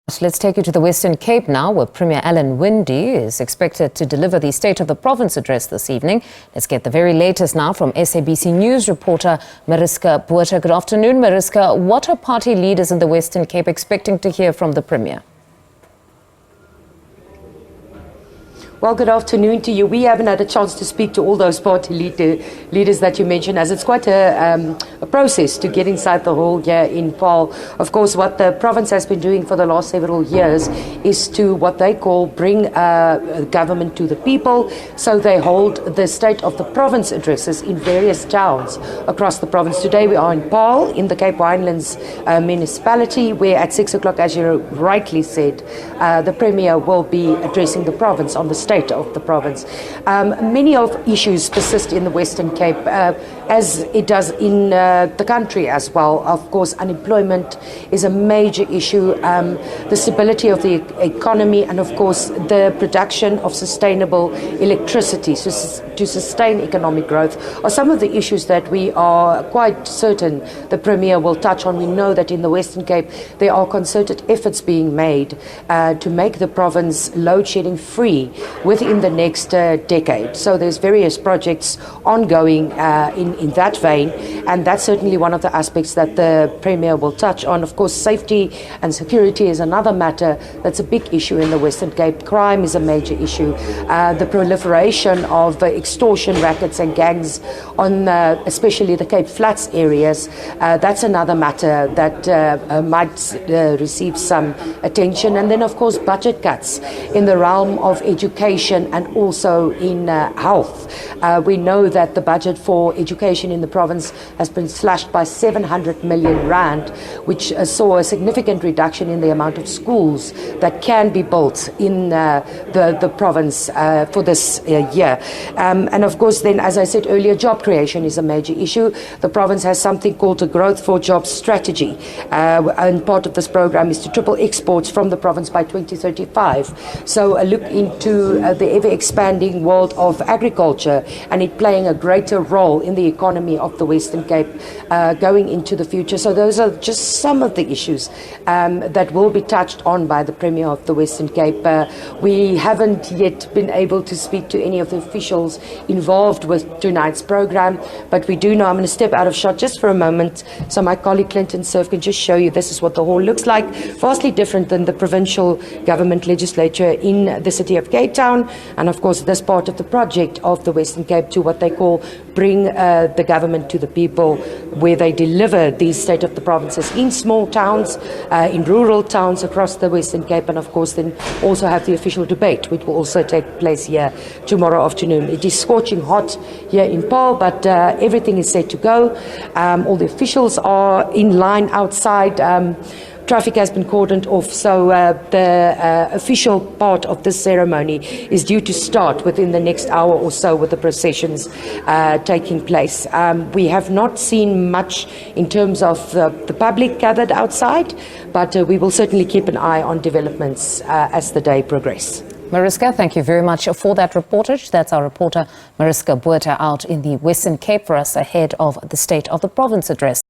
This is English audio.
So let's take you to the Western Cape now, where Premier Alan Winde is expected to deliver the State of the Province address this evening. Let's get the very latest now from SABC News reporter Mariska. Botha. Good afternoon, Mariska. What are party leaders in the Western Cape expecting to hear from the Premier? Well, good afternoon to you. We haven't had a chance to speak to all those party leaders that you mentioned, as it's quite a process to get inside the hall here in Paarl. Of course, what the province has been doing for the last several years is to what they call bring government to the people. So they hold the State of the Province addresses in various towns across the province. Today we are in Paarl, in the Cape Winelands municipality, where at 6 o'clock, as you rightly said, the Premier will be addressing the province on the state of the province. Many of issues persist in the Western Cape, as it does in the country as well. Of course, unemployment is a major issue, the stability of the economy, and of course the production of sustainable electricity to sustain economic growth are some of the issues that we are quite certain the Premier will touch on. We know that in the Western Cape there are concerted efforts being made to make the province load shedding free within the next decade. So there's various projects ongoing in that vein, and that's certainly one of the aspects that the Premier will touch on. Of course, safety and security is another matter that's a big issue in the Western Cape. Crime is a major issue. The proliferation of extortion rackets and gangs on especially the Cape Flats areas, that's another matter that might receive some attention. And then, of course, budget cuts in the realm of education and also in health. We know that the budget for education in the province has been slashed by 700 million rand, which saw a significant reduction in the amount of schools that can be built in the province for this year. And of course, then, as I said earlier, job creation is a major issue. The province has something called the Growth for Jobs strategy, and part of this program is to triple exports from the province by 2035. So a look into the ever-expanding world of agriculture and it playing a greater role in the economy of the Western Cape going into the future. So those are just some of the issues that will be touched on by the Premier of the Western Cape. We haven't yet been able to speak to any of the officials involved with tonight's program, but we do know. I'm going to step out of shot just for a moment so my colleague Clinton Surf can just show you this is what the hall looks like. Vastly different than the provincial government legislature in the city of Cape Town, and of course this part of the project of the Western Cape to what they call bring the government to the people, where they deliver these state of the provinces in small towns, in rural towns across the Western Cape, and of course then also have the official debate, which will also take place here tomorrow afternoon. It is scorching hot here in Paarl, but everything is set to go. All the officials are in line outside. Traffic has been cordoned off, so the official part of this ceremony is due to start within the next hour or so, with the processions taking place. We have not seen much in terms of the public gathered outside, but we will certainly keep an eye on developments as the day progresses. Mariska, thank you very much for that reportage. That's our reporter Mariska Botha out in the Western Cape for us ahead of the State of the Province address.